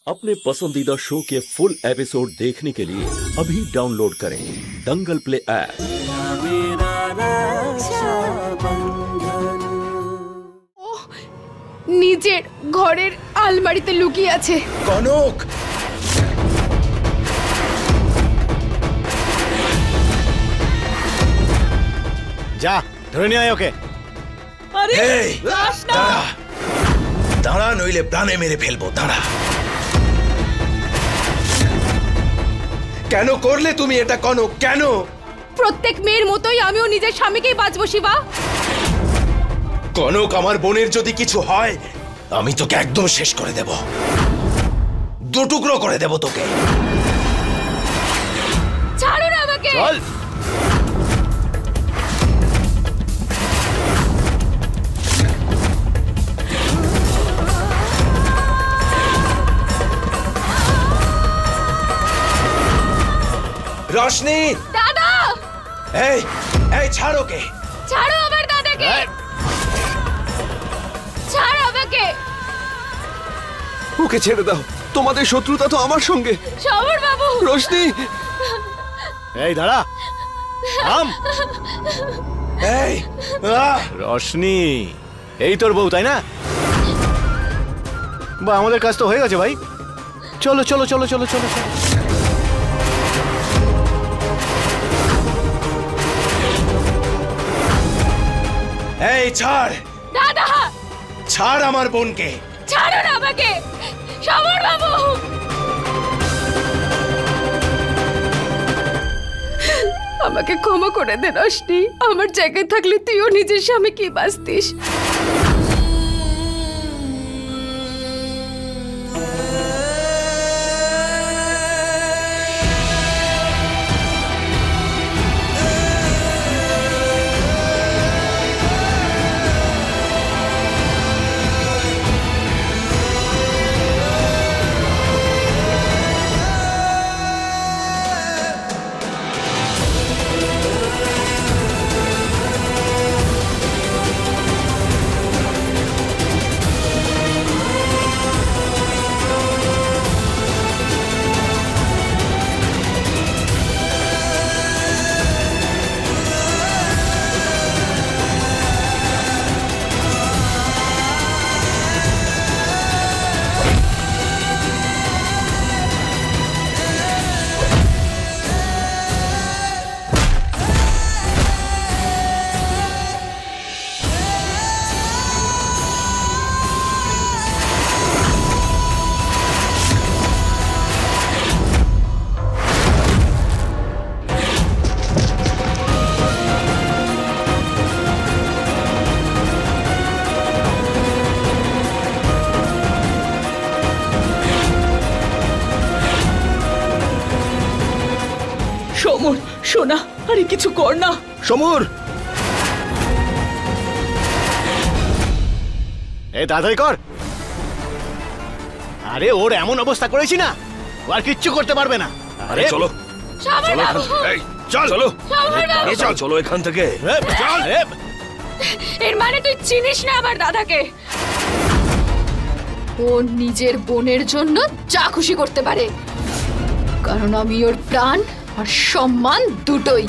अपने पसंदीदा शो के फुल एपिसोड देखने के लिए अभी डाउनलोड करें दंगल प्ले ऐप। নিজের ঘরের আলমারিতে লুকিয়ে আছে। কনক, যা ধরে নিয়ে আয় ওকে। আরে এই দাঁড়া দাঁড়া, নইলে প্রাণে মেরে ফেলবো। দাঁড়া। কেন করলে তুমি এটা কনক? কেন? প্রত্যেক মেয়ের মতোই আমিও নিজের স্বামীকেই বাঁচবো শিবা। কনক, আমার বোনের যদি কিছু হয় আমি তোকে একদম শেষ করে দেব, দু টুকরো করে দেব তোকে। ছাড়ো না আমাকে। চল। রশনি, দাদা এই এই ছাড় ওকে। ছাড়ো আমার দাদাকে। ছাড়ো আমাকে। ওকে ছেড়ে দাও, তোমাদের শত্রুতা তো আমার সঙ্গে। সমর বাবু। রোশনি, এই দাঁড়া। এই রশনি, এই তোর বউ তাই না? বা আমাদের কাজ তো হয়ে গেছে ভাই। চলো চলো চলো চলো চলো চলো। এই ছাড় দাদা ছাড় আমার বোনকে। ছাড়ো না আমাকে সমর বাবু। আমাকে ক্ষমা করে দে রশনি। আমার জায়গায় থাকলে তুইও নিজের স্বামীকে বাঁচতিস। সমর শোনা, আরে কিছু কর না। সমর, এই তাড়াতাড়ি কর। আরে ওর এমন অবস্থা করেছি না, ও আর কিচ্ছু করতে পারবে না। আরে চলো সমর বাবু। এই চল চলো সমর বাবু। চল চলো এখান থেকে। চল। এর মানে তুই চিনিস না আমার দাদাকে। ও নিজের বোনের জন্য যা খুশি করতে পারে, কারণ আমি ওর প্রাণ আর সম্মান দুটোই।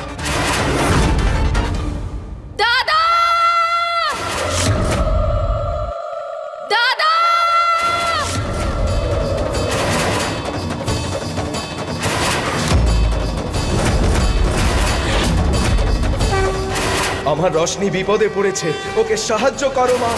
দাদা দাদা আমার রশনি বিপদে পড়েছে, ওকে সাহায্য করো মা।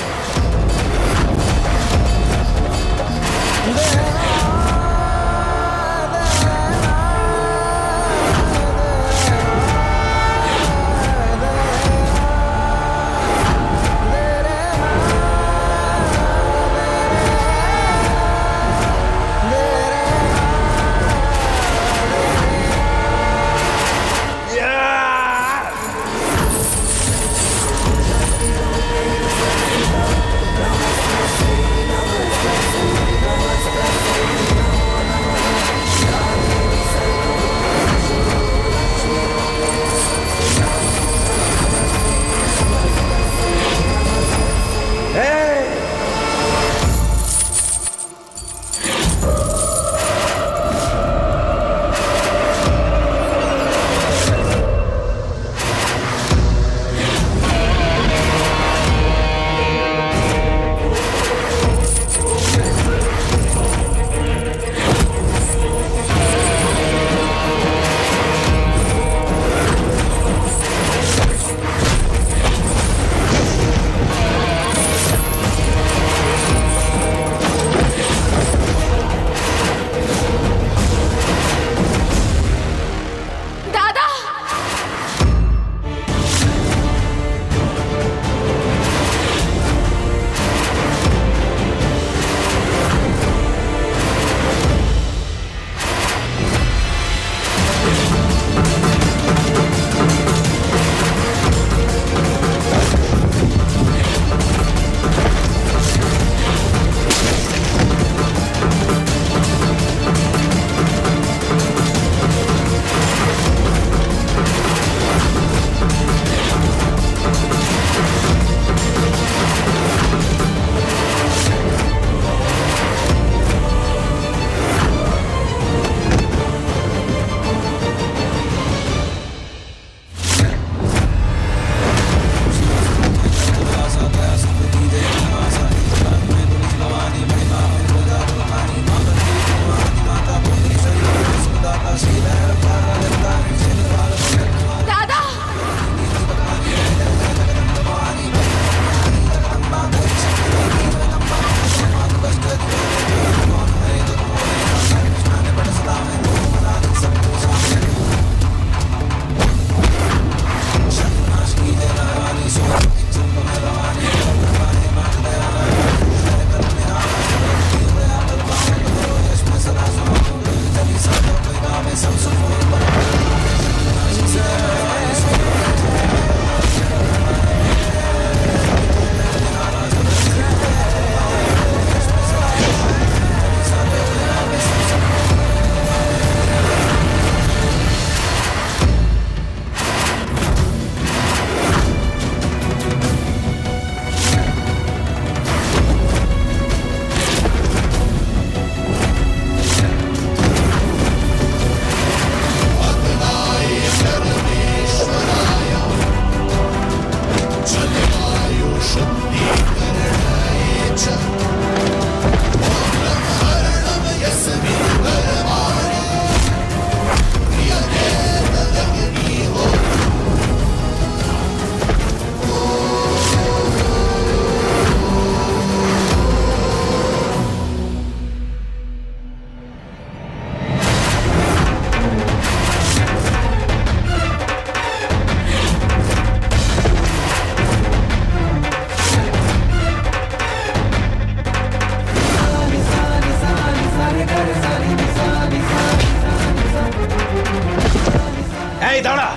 দাঁড়া।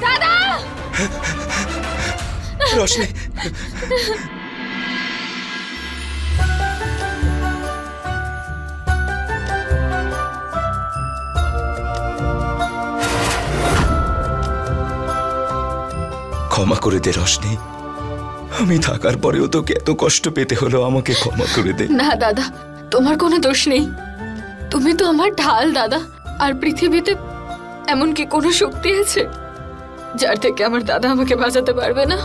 দাদা! রোশনি, ক্ষমা করে দে রোশনি, আমি থাকার পরেও তোকে এত কষ্ট পেতে হলো, আমাকে ক্ষমা করে দে। না দাদা, তোমার কোনো দোষ নেই। তুমি তো আমার ঢাল দাদা। আর পৃথিবীতে এমন কি কোনো শক্তি আছে যার থেকে আমার দাদা আমাকে বাঁচাতে পারবে না?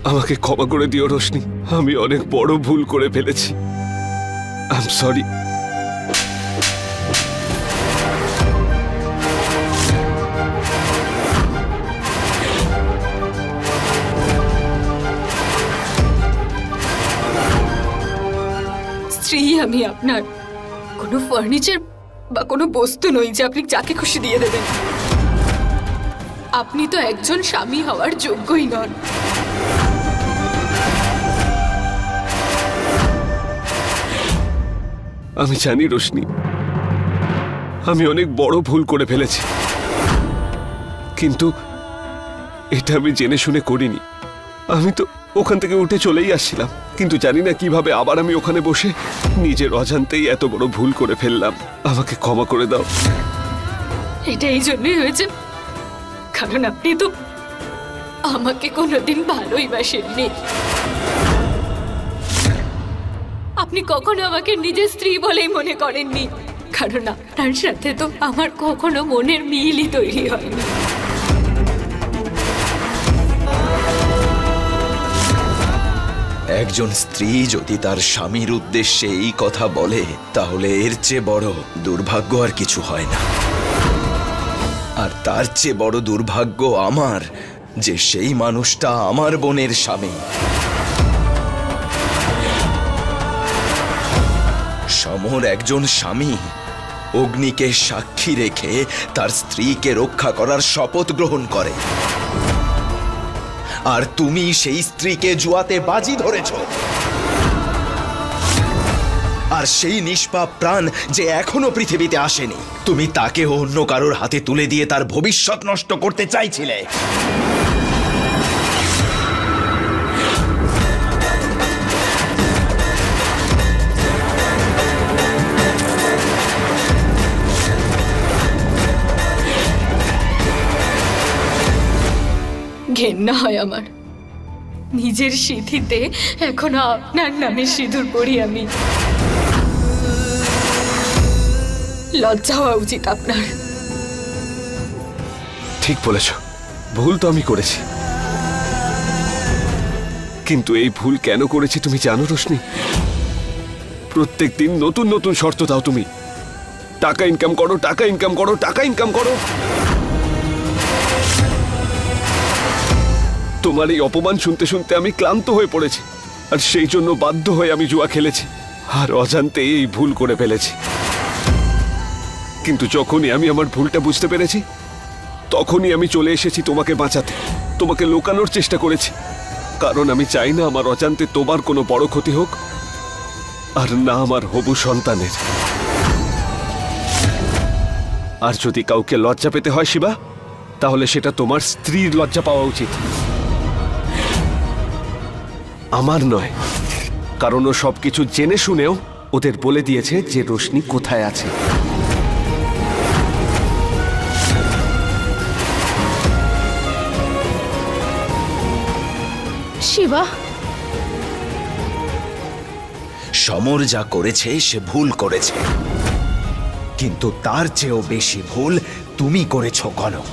আমাকে ক্ষমা করে দিও রোশনি, আমি অনেক বড় ভুল করে ফেলেছি। I am sorry. স্ত্রী আমি আপনার, কোনো ফার্নিচার বা কোনো বস্তু নই যে আপনি যাকে খুশি দিয়ে দেবেন। আপনি তো একজন স্বামী হওয়ার যোগ্যই নন। আমি জানি রোশনি, আমি অনেক বড় ভুল করে ফেলেছি, কিন্তু এটা আমি জেনে শুনে করিনি। আমি তো ওখান থেকে উঠে চলেই আসছিলাম, কিন্তু জানি না কিভাবে আবার আমি ওখানে বসে নিজের অজান্তেই এত বড় ভুল করে ফেললাম। আমাকে ক্ষমা করে দাও। এটা এই জন্যই হয়েছে কারণ আপনি তো আমাকে কোনোদিন ভালোই বাসেননি। আপনি কখনো আমাকে নিজের স্ত্রী বলেই মনে করেননি, কারণ আপনার সাথে তো আমার কখনো মনের মিলই তৈরি হয়নি। একজন স্ত্রী যদি তার স্বামীর উদ্দেশ্যে এই কথা বলে, তাহলে এর চেয়ে বড় দুর্ভাগ্য আর কিছু হয় না। আর তার চেয়ে বড় দুর্ভাগ্য আমার যে সেই মানুষটা আমার বোনের স্বামী। সমর একজন স্বামী অগ্নিকে সাক্ষী রেখে তার স্ত্রীকে রক্ষা করার শপথ গ্রহণ করে, আর তুমি সেই স্ত্রীকে জুয়াতে বাজি ধরেছ। আর সেই নিষ্পাপ প্রাণ যে এখনো পৃথিবীতে আসেনি, তুমি তাকে অন্য কারোর হাতে তুলে দিয়ে তার ভবিষ্যৎ নষ্ট করতে চাইছিলে। ঘেন্না হয় আমার, নিজের সিঁথিতে এখনো আপনার নামে সিঁদুর পরি আমি। লজ্জা হওয়া উচিত আপনার। ঠিক বলেছ, ভুল তো আমি করেছি, কিন্তু এই ভুল কেন করেছি তুমি জানো রোশনি? প্রত্যেকদিন নতুন নতুন শর্ত দাও তুমি। টাকা ইনকাম করো, টাকা ইনকাম করো, টাকা ইনকাম করো। তোমার এই অপমান শুনতে শুনতে আমি ক্লান্ত হয়ে পড়েছি, আর সেই জন্য বাধ্য হয়ে আমি জুয়া খেলেছি, আর অজান্তে এই ভুল করে ফেলেছি। কিন্তু যখনই আমি আমার ভুলটা বুঝতে পেরেছি, তখনই আমি চলে এসেছি তোমাকে বাঁচাতে, তোমাকে লুকানোর চেষ্টা করেছি, কারণ আমি চাই না আমার অজান্তে তোমার কোনো বড় ক্ষতি হোক, আর না আমার হবু সন্তানের। আর যদি কাউকে লজ্জা পেতে হয় শিবা, তাহলে সেটা তোমার স্ত্রীর লজ্জা পাওয়া উচিত, আমার নয়। কারণ ও সবকিছু জেনে শুনেও ওদের বলে দিয়েছে যে রোশনি কোথায় আছে। শিবা, সমর যা করেছে সে ভুল করেছে, কিন্তু তার চেয়েও বেশি ভুল তুমি করেছো কনক।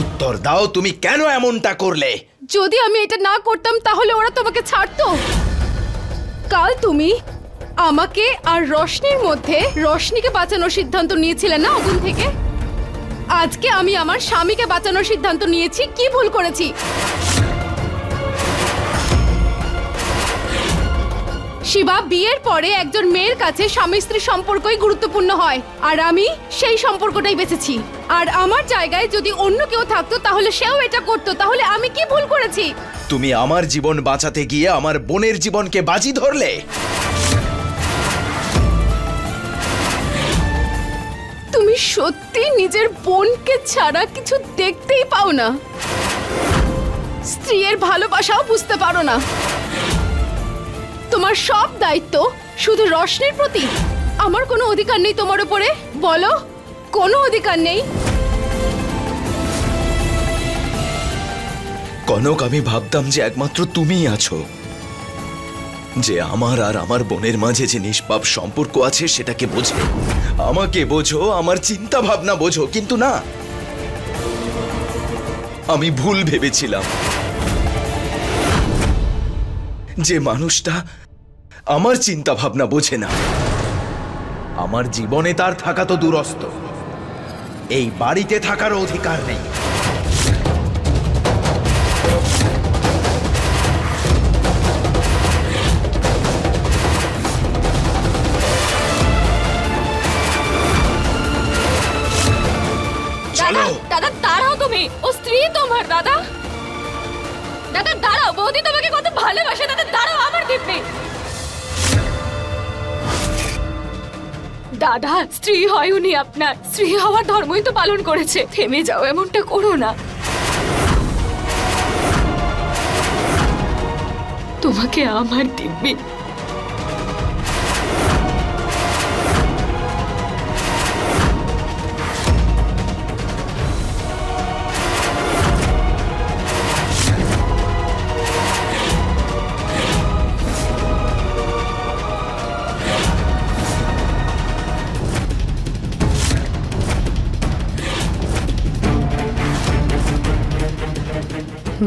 উত্তর দাও, তুমি কেন এমনটা করলে? যদি আমি এটা না করতাম তাহলে ওরা তোমাকে ছাড়তো। কাল তুমি আমাকে আর রোশনির মধ্যে রোশনিকে বাঁচানোর সিদ্ধান্ত নিয়েছিলে না আগুন থেকে? আজকে আমি আমার স্বামীকে বাঁচানোর সিদ্ধান্ত নিয়েছি। কি ভুল করেছি? শিবা, বিয়ের পরে একজন মেয়ের কাছে স্বামী স্ত্রী সম্পর্কই গুরুত্বপূর্ণ হয়, আর আমি সেই সম্পর্কটাই বেছেছি। আর আমার জায়গায় যদি অন্য কেউ থাকতো তাহলে সেও এটা করতো। তাহলে আমি কি ভুল করেছি? তুমি আমার জীবন বাঁচাতে গিয়ে আমার বোনের জীবনকে বাজি ধরলে। তুমি সত্যি নিজের বোনকে ছাড়া কিছু দেখতেই পাও না, স্ত্রীর ভালোবাসাও বুঝতে পারো না। তোমার সব দায়িত্ব শুধু রোশনির প্রতি। আমার কোনো অধিকার নেই তোমার উপরে? বলো, কোনো অধিকার নেই? কনক, আমি ভাবতাম যে একমাত্র তুমিই আছো, যে আমার আর আমার বোনের মাঝে যে নিষ্পাপ সম্পর্ক আছে সেটাকে বোঝে। আমাকে বোঝো, আমার চিন্তা ভাবনা বোঝো, কিন্তু না, আমি ভুল ভেবেছিলাম। যে মানুষটা আমার চিন্তা ভাবনা বোঝে না, আমার জীবনে তার থাকা তো দুরস্ত, এই বাড়িতে থাকার অধিকার নেই। দাদা দাঁড়াও, তুমি ও স্ত্রী তোমার। দাদা দাদা দাঁড়াও, বৌদি তোমাকে কত ভালোবাসে। দাদা দাঁড়াও, আমার দিব্যি। দাদা, স্ত্রী হয় উনি আপনার, স্ত্রী হওয়ার ধর্মই তো পালন করেছে। থেমে যাও, এমনটা করো না। তোমাকে আমার দিব্যি।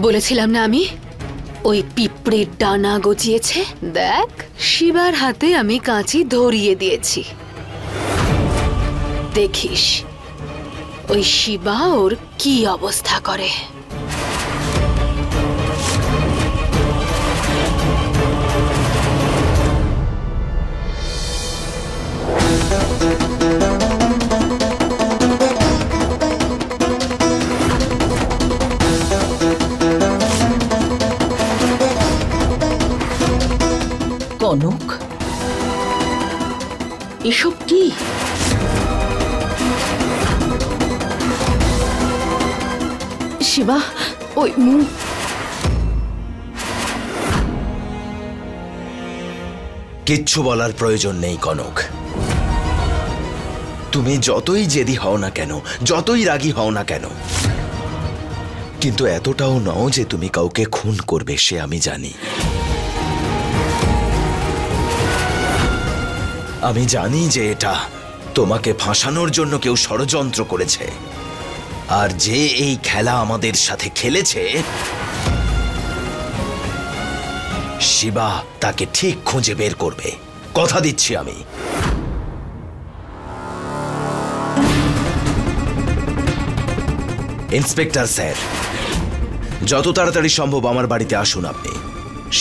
বলেছিলাম না আমি, ওই পিঁপড়ের ডানা গজিয়েছে। দেখ, শিবার হাতে আমি কাঁচি ধরিয়ে দিয়েছি। দেখিস ওই শিবা ওর কি অবস্থা করে। কনক, এসব কি? শিবা, ওই মুখ। কিচ্ছু বলার প্রয়োজন নেই কনক। তুমি যতই জেদি হও না কেন, যতই রাগী হও না কেন, কিন্তু এতটাও নও যে তুমি কাউকে খুন করবে, সে আমি জানি। আমি জানি যে এটা তোমাকে ফাঁসানোর জন্য কেউ ষড়যন্ত্র করেছে, আর যে এই খেলা আমাদের সাথে খেলেছে, শিবা তাকে ঠিক খুঁজে বের করবে, কথা দিচ্ছি আমি। ইন্সপেক্টর স্যার, যত তাড়াতাড়ি সম্ভব আমার বাড়িতে আসুন আপনি।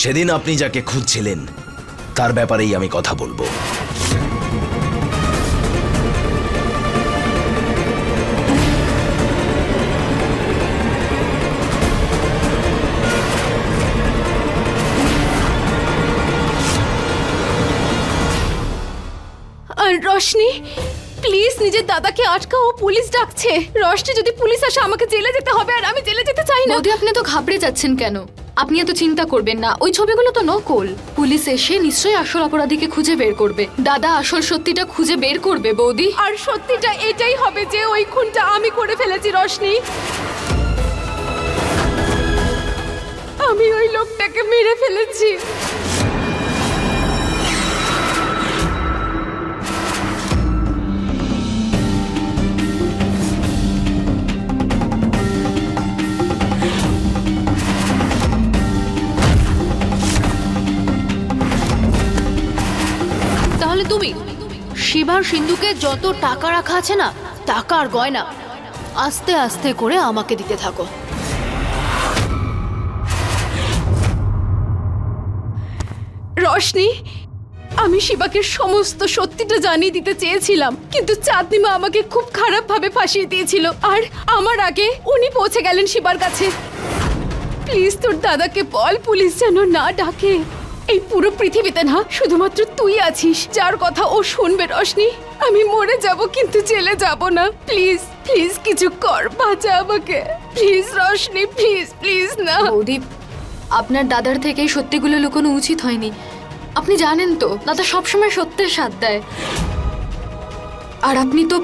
সেদিন আপনি যাকে খুঁজছিলেন তার ব্যাপারেই আমি কথা বলবো। আর রোশনি, প্লিজ নিজের দাদাকে আটকাও, পুলিশ ডাকছে। রোশনি, যদি পুলিশ আসে আমাকে জেলে যেতে হবে, আর আমি জেলে যেতে চাই না। বৌদি, আপনি তো ঘাবড়ে যাচ্ছেন কেন? আপনি এত চিন্তা করবেন না, ওই ছবিগুলো তো নকল। পুলিশ এসে নিশ্চয়ই আসল অপরাধীকে খুঁজে বের করবে। দাদা আসল সত্যিটা খুঁজে বের করবে বৌদি। আর সত্যিটা এটাই হবে যে ওই খুনটা আমি করে ফেলেছি রোশনি। আমি ওই লোকটাকে মেরে ফেলেছি। তাহলে তুমি শিবার সিন্ধুকে যত টাকা রাখা আছে না, টাকা আর গয়না, আস্তে আস্তে করে আমাকে দিতে থাকো। রোশনি, আমি শিবাকে সমস্ত সত্যিটা জানিয়ে দিতে চেয়েছিলাম, কিন্তু চাঁদনিমা আমাকে খুব খারাপ ভাবে ফাঁসিয়ে দিয়েছিল, আর আমার আগে উনি পৌঁছে গেলেন শিবার কাছে। প্লিজ তোর দাদাকে বল পুলিশ যেন না ডাকে। এই পুরো পৃথিবীতে না শুধুমাত্র তুই আছিস যার কথা ও শুনবে রোশনি। আমি মরে যাব কিন্তু জেলে যাব না। প্লিজ প্লিজ কিছু কর, বাঁচা আমাকে প্লিজ রোশনি, প্লিজ প্লিজ না। বৌদি, আপনার দাদার থেকে এই সত্যিগুলো লুকোনো উচিত হয়নি। আপনি জানেন তো দাদা সবসময় সত্যের সাথ দেয়, আর আপনি তো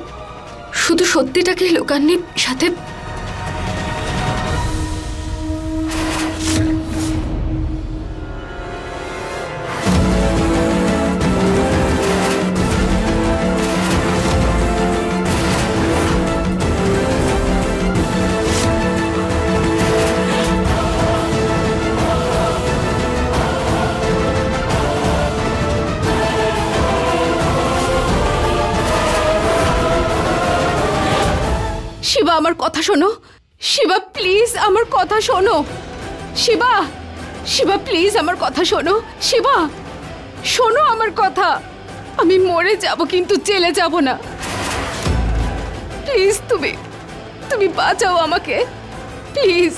শুধু সত্যিটাকে লুকাননি, সাথে শিবা আমার কথা শোনো। শিবা প্লিজ আমার কথা শোনো। শিবা, শিবা প্লিজ আমার কথা শোনো। শিবা শোনো আমার কথা। আমি মরে যাব কিন্তু জেলে যাব না। প্লিজ তুমি তুমি বাঁচাও আমাকে প্লিজ।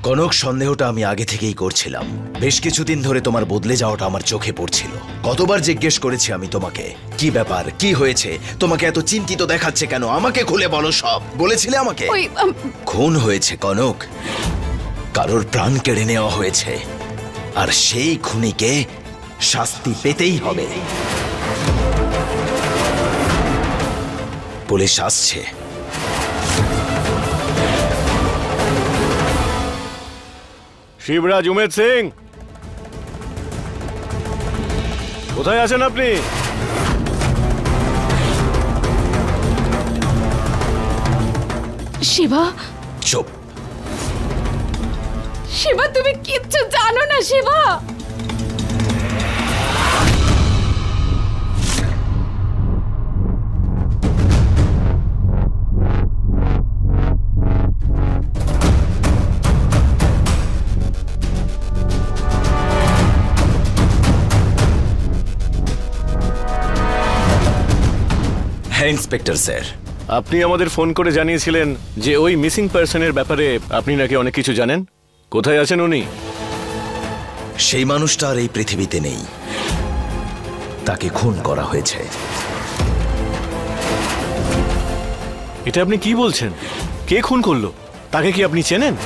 কনক, সন্দেহটা আমি আগে থেকেই করছিলাম। বেশ কিছুদিন ধরে তোমার বদলে যাওয়াটা আমার চোখে পড়ছিল। কতবার জিজ্ঞেস করেছি আমি তোমাকে, কি ব্যাপার, কি হয়েছে, তোমাকে এত চিন্তিত দেখাচ্ছে কেন, আমাকে খুলে বলো সব। বলেছিলে আমাকে খুন হয়েছে কনক, কারোর প্রাণ কেড়ে নেওয়া হয়েছে, আর সেই খুনিকে শাস্তি পেতেই হবে। পুলিশ আসছে। শিবরাজ উমেদ সিং, কোথায় আছেন আপনি? শিবা। চুপ। শিবা তুমি কিচ্ছু জানো না শিবা। হ্যাঁ ইন্সপেক্টর স্যার। আপনি আমাদের ফোন করে জানিয়েছিলেন যে ওই মিসিং পার্সনের ব্যাপারে আপনি নাকি অনেক কিছু জানেন। কোথায় আছেন উনি? সেই মানুষটা আর এই পৃথিবীতে নেই, তাকে খুন করা হয়েছে। এটা আপনি কি বলছেন? কে খুন করলো? তাকে কি আপনি চেনেন?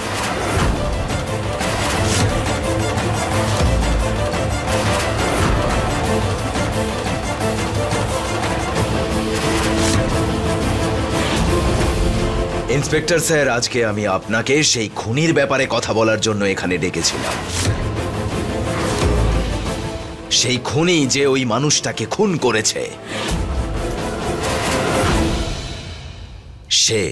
ইন্সপেক্টর স্যার, আজকে আমি আপনাকে সেই খুনির ব্যাপারে কথা বলার জন্য এখানে ডেকেছিলাম। সেই খুনি যে ওই মানুষটাকে খুন করেছে, সে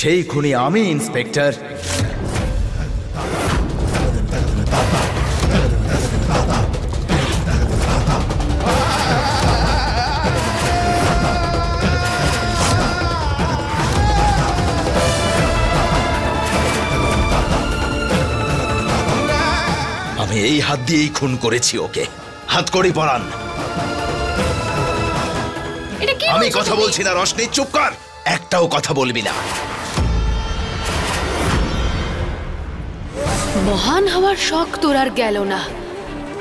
সেই খুনি আমি ইন্সপেক্টর। আমি এই হাত দিয়েই খুন করেছি ওকে। হাতকড়ি পরান। আমি কথা বলছি না রোশনি, চুপ কর, একটাও কথা বলবি না। মহান হওয়ার শখ তোর আর গেল না।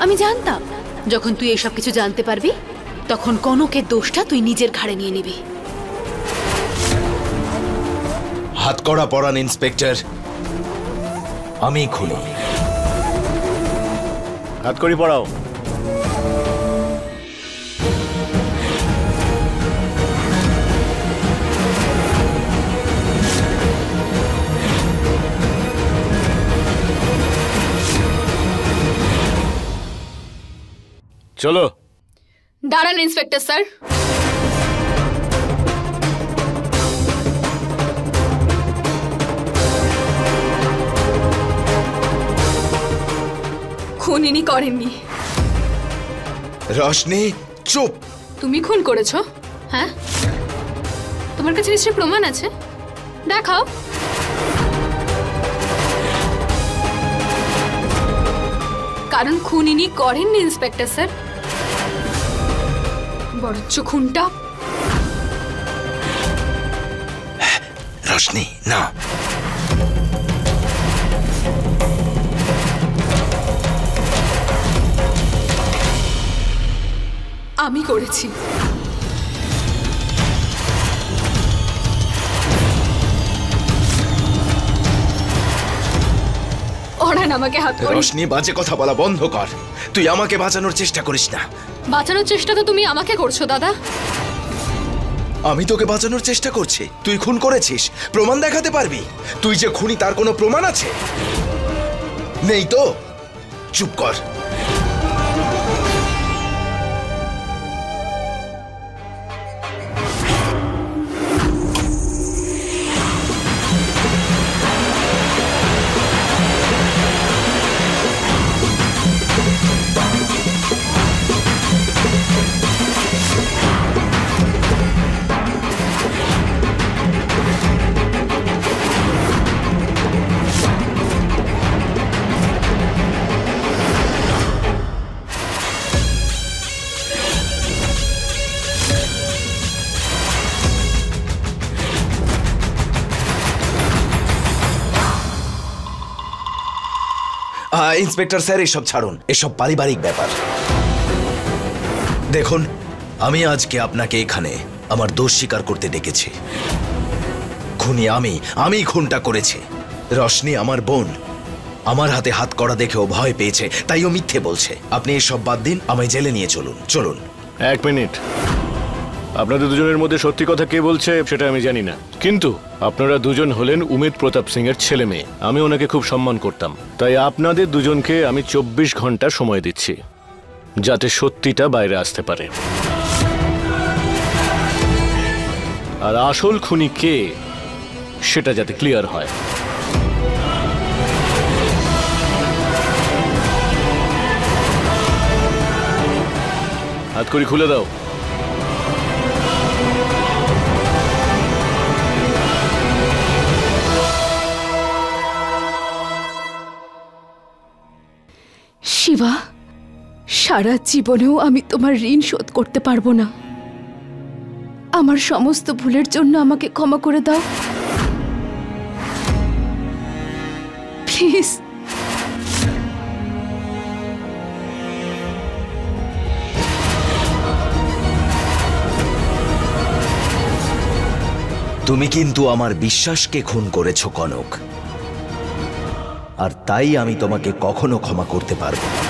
আমি জানতাম যখন তুই এসব কিছু জানতে পারবি তখন কনকের দোষটা তুই নিজের ঘাড়ে নিয়ে নিবি। হাতকড়া পরান ইন্সপেক্টর, আমি খুনি। হাতকড়ি পরাও। চলো। দাঁড়ান ইন্সপেক্টর স্যার। খুন ইনি করেননি। রশনি চুপ। তুমি খুন করেছো? হ্যাঁ, তোমার কাছে নিশ্চয়ই প্রমাণ আছে, দেখাও। কারণ খুন ইনি করেননি ইন্সপেক্টর স্যার, বরঞ্চ খুনটা রশনি না, আমি করেছি। ওড়ান আমাকে হাত করে। রশনি বাজে কথা বলা বন্ধ কর। তুই আমাকে বাঁচানোর চেষ্টা করিস না। বাঁচানোর চেষ্টা তো তুমি আমাকে করছো দাদা। আমি তোকে বাঁচানোর চেষ্টা করছি। তুই খুন করেছিস, প্রমাণ দেখাতে পারবি? তুই যে খুনি তার কোনো প্রমাণ আছে? নেই তো চুপ কর। ইন্সপেক্টর স্যার, এসব ছাড়ুন, এসব পারিবারিক ব্যাপার। দেখুন, আমি আজকে আপনাকে এখানে আমার দোষ স্বীকার করতে ডেকেছি। খুনি আমি খুনটা করেছি। রশনি আমার বোন, আমার হাতে হাত করা দেখেও ভয় পেয়েছে, তাই ও মিথ্যে বলছে। আপনি এসব বাদ দিন, আমায় জেলে নিয়ে চলুন। চলুন। এক মিনিট, আপনাদের দুজনের মধ্যে সত্যি কথা কে বলছে সেটা আমি জানি না, কিন্তু আপনারা দুজন হলেন উমেদ প্রতাপ সিং এর ছেলে মেয়ে। আমি ওনাকে খুব সম্মান করতাম, তাই আপনাদের দুজনকে আমি 24 ঘন্টা সময় দিচ্ছি, যাতে সত্যিটা বাইরে আসতে পারে। আর আসল খুনি কে সেটা যাতে ক্লিয়ার হয়। হাতকড়ি খুলে দাও। শিবা, সারা জীবনেও আমি তোমার ঋণ শোধ করতে পারবো না। আমার সমস্ত ভুলের জন্য আমাকে ক্ষমা করে দাও প্লিজ। তুমি কিন্তু আমার বিশ্বাসকে খুন করেছো কনক, আর তাই আমি তোমাকে কখনো ক্ষমা করতে পারবো না।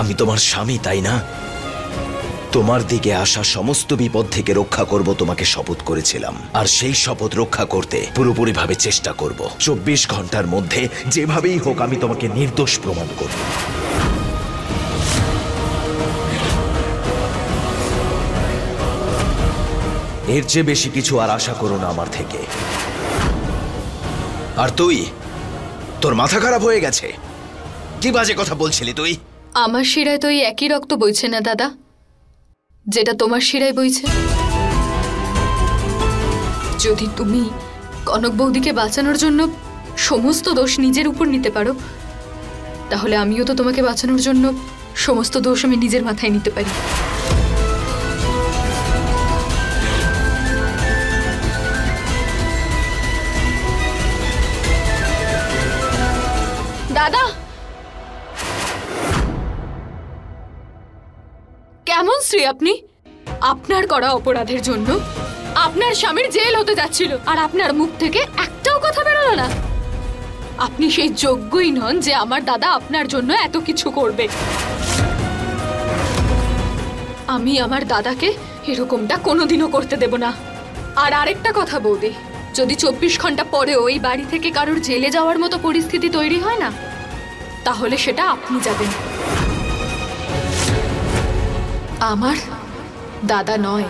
আমি তোমার স্বামী, তাই না? তোমার দিকে আসা সমস্ত বিপদ থেকে রক্ষা করব তোমাকে শপথ করেছিলাম, আর সেই শপথ রক্ষা করতে পুরোপুরিভাবে চেষ্টা করব। 24 ঘন্টার মধ্যে যেভাবেই হোক আমি তোমাকে নির্দোষ প্রমাণ করব। এর চেয়ে বেশি কিছু আর আশা করো না আমার থেকে। আর তুই, তোর মাথা খারাপ হয়ে গেছে? কি বাজে কথা বলছিলি তুই? আমার শিরায় তো এই একই রক্ত বইছে না দাদা, যেটা তোমার শিরায় বইছে। যদি তুমি কনক বৌদিকে বাঁচানোর জন্য সমস্ত দোষ নিজের উপর নিতে পারো, তাহলে আমিও তো তোমাকে বাঁচানোর জন্য সমস্ত দোষ আমি নিজের মাথায় নিতে পারি। দাদা, কেমন স্ত্রী আপনি? আপনার করা অপরাধের জন্য আপনার স্বামীর জেল হতে যাচ্ছিল, আর আপনার মুখ থেকে একটাও কথা বেরোলো না। আপনি সেই যোগ্যই নন যে আমার দাদা আপনার জন্য এত কিছু করবে। আমি আমার দাদাকে এরকমটা কোনোদিনও করতে দেব না। আর আরেকটা কথা বৌদি, যদি 24 ঘন্টা পরেও ওই বাড়ি থেকে কারোর জেলে যাওয়ার মতো পরিস্থিতি তৈরি হয় না, তাহলে সেটা আপনি যাবেন। আমার দাদা নয়।